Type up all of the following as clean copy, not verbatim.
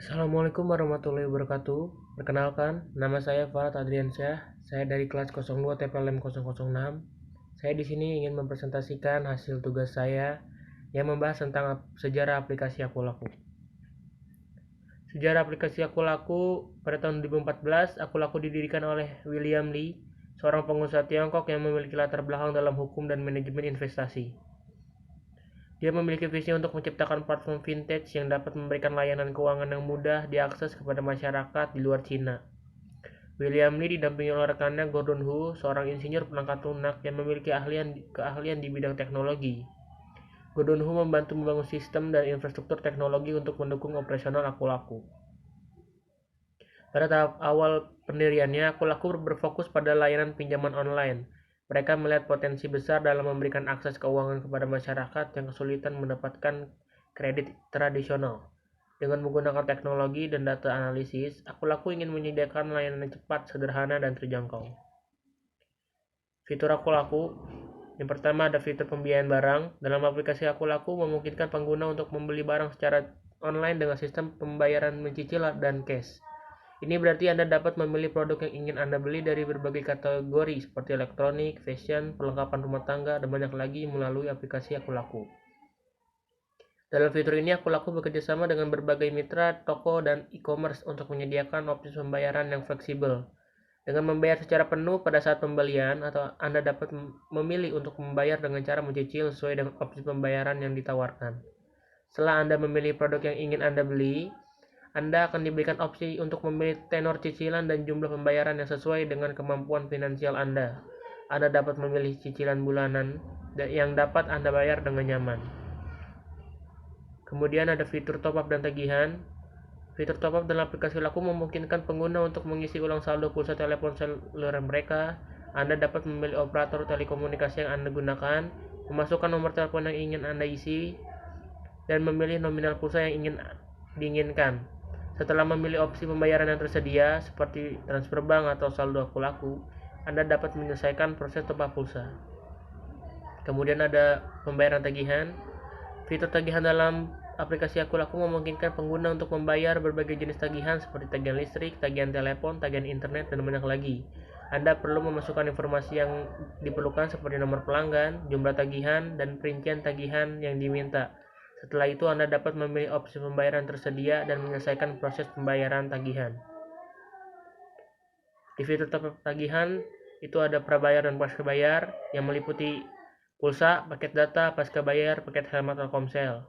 Assalamualaikum warahmatullahi wabarakatuh. Perkenalkan, nama saya Farad Adriansyah. Saya dari kelas 02 TPLM 006. Saya di sini ingin mempresentasikan hasil tugas saya yang membahas tentang sejarah aplikasi Aku Laku. Sejarah aplikasi Aku Laku pada tahun 2014, Aku Laku didirikan oleh William Lee, seorang pengusaha Tiongkok yang memiliki latar belakang dalam hukum dan manajemen investasi. Dia memiliki visi untuk menciptakan platform vintage yang dapat memberikan layanan keuangan yang mudah diakses kepada masyarakat di luar Cina. William Lee didampingi oleh rekannya Gordon Hu, seorang insinyur perangkat lunak yang memiliki keahlian di bidang teknologi. Gordon Hu membantu membangun sistem dan infrastruktur teknologi untuk mendukung operasional Aku Laku. Pada tahap awal pendiriannya, Aku Laku berfokus pada layanan pinjaman online. Mereka melihat potensi besar dalam memberikan akses keuangan kepada masyarakat yang kesulitan mendapatkan kredit tradisional. Dengan menggunakan teknologi dan data analisis, Aku Laku ingin menyediakan layanan yang cepat, sederhana, dan terjangkau. Fitur Aku Laku. Yang pertama ada fitur pembiayaan barang. Dalam aplikasi Aku Laku memungkinkan pengguna untuk membeli barang secara online dengan sistem pembayaran mencicil dan cash. Ini berarti Anda dapat memilih produk yang ingin Anda beli dari berbagai kategori seperti elektronik, fashion, perlengkapan rumah tangga, dan banyak lagi melalui aplikasi Aku Laku. Dalam fitur ini, Aku Laku bekerjasama dengan berbagai mitra, toko, dan e-commerce untuk menyediakan opsi pembayaran yang fleksibel. Dengan membayar secara penuh pada saat pembelian, atau Anda dapat memilih untuk membayar dengan cara mencicil sesuai dengan opsi pembayaran yang ditawarkan. Setelah Anda memilih produk yang ingin Anda beli, Anda akan diberikan opsi untuk memilih tenor cicilan dan jumlah pembayaran yang sesuai dengan kemampuan finansial Anda. Anda dapat memilih cicilan bulanan yang dapat Anda bayar dengan nyaman. Kemudian ada fitur top up dan tagihan. Fitur top up dalam aplikasi Laku memungkinkan pengguna untuk mengisi ulang saldo pulsa telepon seluler mereka. Anda dapat memilih operator telekomunikasi yang Anda gunakan, memasukkan nomor telepon yang ingin Anda isi, dan memilih nominal pulsa yang diinginkan. Setelah memilih opsi pembayaran yang tersedia, seperti transfer bank atau saldo Aku Laku, Anda dapat menyelesaikan proses top up pulsa. Kemudian ada pembayaran tagihan. Fitur tagihan dalam aplikasi Aku Laku memungkinkan pengguna untuk membayar berbagai jenis tagihan seperti tagihan listrik, tagihan telepon, tagihan internet, dan banyak lagi. Anda perlu memasukkan informasi yang diperlukan seperti nomor pelanggan, jumlah tagihan, dan perincian tagihan yang diminta. Setelah itu, Anda dapat memilih opsi pembayaran tersedia dan menyelesaikan proses pembayaran tagihan. Di fitur top tagihan, itu ada prabayar dan pasca bayar yang meliputi pulsa, paket data, pasca bayar, paket hemat Telkomsel.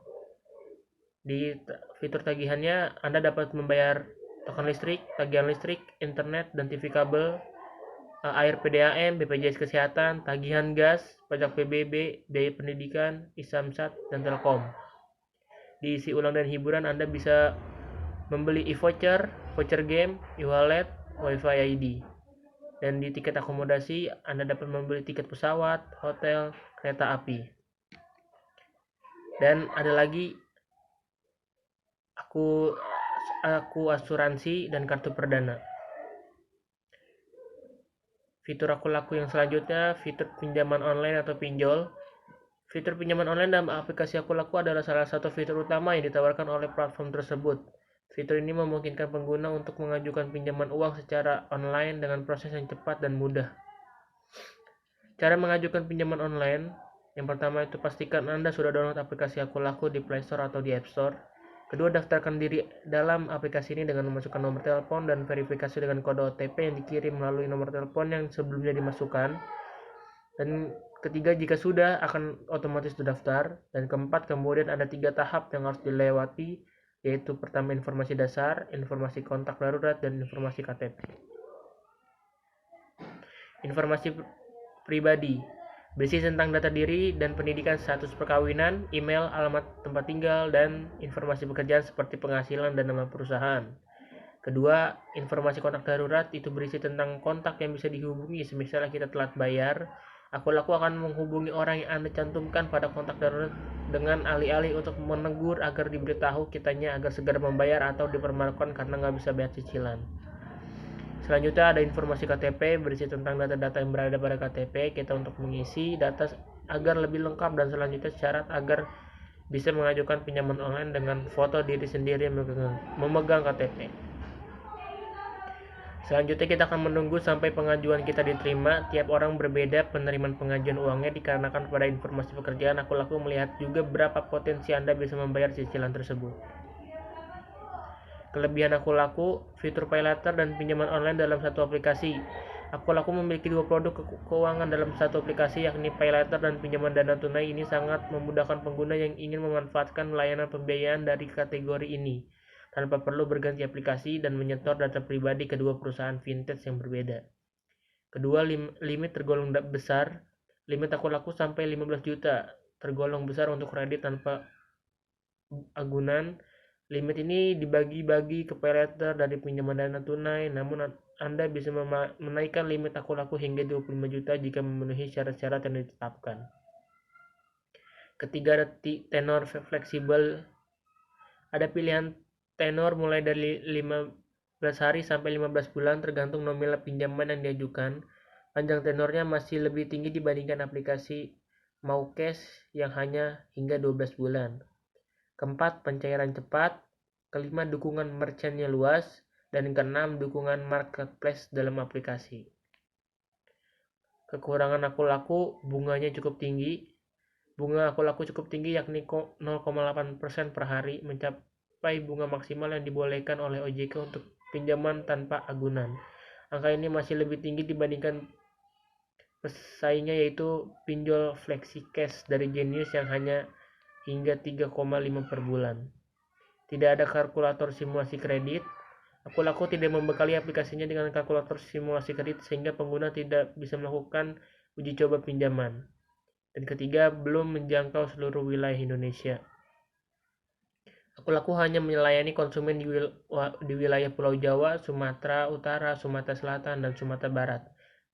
Di fitur tagihannya, Anda dapat membayar token listrik, tagihan listrik, internet, dan TV kabel, air PDAM, BPJS Kesehatan, tagihan gas, pajak PBB, biaya pendidikan, Isamsat, dan Telkom. Di isi ulang dan hiburan, Anda bisa membeli e-voucher, voucher game, e-wallet, WiFi ID. Dan di tiket akomodasi, Anda dapat membeli tiket pesawat, hotel, kereta api. Dan ada lagi aku asuransi dan kartu perdana. Fitur Aku Laku yang selanjutnya, fitur pinjaman online atau pinjol. Fitur pinjaman online dalam aplikasi Aku Laku adalah salah satu fitur utama yang ditawarkan oleh platform tersebut. Fitur ini memungkinkan pengguna untuk mengajukan pinjaman uang secara online dengan proses yang cepat dan mudah. Cara mengajukan pinjaman online, yang pertama itu pastikan Anda sudah download aplikasi Aku Laku di Play Store atau di App Store. Kedua, daftarkan diri dalam aplikasi ini dengan memasukkan nomor telepon dan verifikasi dengan kode OTP yang dikirim melalui nomor telepon yang sebelumnya dimasukkan. Dan ketiga, jika sudah, akan otomatis terdaftar. Dan keempat, kemudian ada 3 tahap yang harus dilewati, yaitu pertama informasi dasar, informasi kontak darurat, dan informasi KTP. Informasi pribadi berisi tentang data diri dan pendidikan, status perkawinan, email, alamat tempat tinggal, dan informasi pekerjaan seperti penghasilan dan nama perusahaan. Kedua, informasi kontak darurat itu berisi tentang kontak yang bisa dihubungi semisal kita telat bayar. Aku Laku akan menghubungi orang yang Anda cantumkan pada kontak darurat dengan alih-alih untuk menegur agar diberitahu kitanya agar segera membayar atau dipermalukan karena nggak bisa bayar cicilan. Selanjutnya ada informasi KTP berisi tentang data-data yang berada pada KTP kita untuk mengisi data agar lebih lengkap, dan selanjutnya syarat agar bisa mengajukan pinjaman online dengan foto diri sendiri memegang KTP. Selanjutnya kita akan menunggu sampai pengajuan kita diterima. Tiap orang berbeda penerimaan pengajuan uangnya dikarenakan pada informasi pekerjaan aku laku melihat juga berapa potensi Anda bisa membayar cicilan tersebut. Kelebihan aku laku, fitur pay later dan pinjaman online dalam satu aplikasi. Aku laku memiliki dua produk keuangan dalam satu aplikasi yakni pay later dan pinjaman dana tunai. Ini sangat memudahkan pengguna yang ingin memanfaatkan layanan pembiayaan dari kategori ini tanpa perlu berganti aplikasi dan menyetor data pribadi kedua perusahaan vintage yang berbeda. Kedua, limit tergolong besar. Limit aku laku sampai 15 juta. Tergolong besar untuk kredit tanpa agunan. Limit ini dibagi-bagi ke pay later dari pinjaman dana tunai, namun Anda bisa menaikkan limit aku laku hingga 25 juta jika memenuhi syarat-syarat yang ditetapkan. Ketiga, tenor fleksibel. Ada pilihan tenor mulai dari 15 hari sampai 15 bulan tergantung nominal pinjaman yang diajukan. Panjang tenornya masih lebih tinggi dibandingkan aplikasi Maucash yang hanya hingga 12 bulan. Keempat, pencairan cepat. Kelima, dukungan merchantnya luas. Dan keenam, dukungan marketplace dalam aplikasi. Kekurangan aku laku, bunganya cukup tinggi. Bunga aku laku cukup tinggi yakni 0,8% per hari, mencapai bunga maksimal yang dibolehkan oleh OJK untuk pinjaman tanpa agunan. Angka ini masih lebih tinggi dibandingkan pesaingnya yaitu pinjol FlexiCash dari Genius yang hanya hingga 3,5 per bulan. Tidak ada kalkulator simulasi kredit. Aku laku tidak membekali aplikasinya dengan kalkulator simulasi kredit sehingga pengguna tidak bisa melakukan uji coba pinjaman. Dan ketiga, belum menjangkau seluruh wilayah Indonesia. Aku laku hanya melayani konsumen di wilayah Pulau Jawa, Sumatera Utara, Sumatera Selatan, dan Sumatera Barat.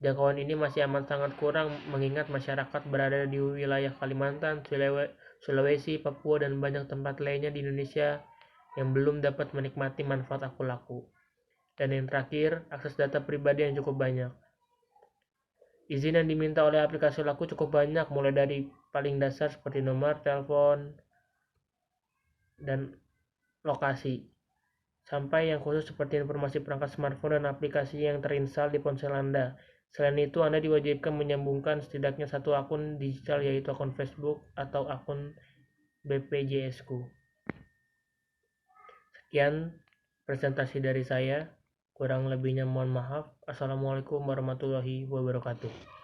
Jangkauan ini masih amat sangat kurang mengingat masyarakat berada di wilayah Kalimantan, Sulawesi, Papua, dan banyak tempat lainnya di Indonesia yang belum dapat menikmati manfaat aku laku. Dan yang terakhir, akses data pribadi yang cukup banyak. Izin yang diminta oleh aplikasi laku cukup banyak, mulai dari paling dasar seperti nomor telepon dan lokasi, sampai yang khusus seperti informasi perangkat smartphone dan aplikasi yang terinstal di ponsel Anda. Selain itu, Anda diwajibkan menyambungkan setidaknya satu akun digital yaitu akun Facebook atau akun BPJS-ku. Sekian presentasi dari saya. Kurang lebihnya mohon maaf. Assalamualaikum warahmatullahi wabarakatuh.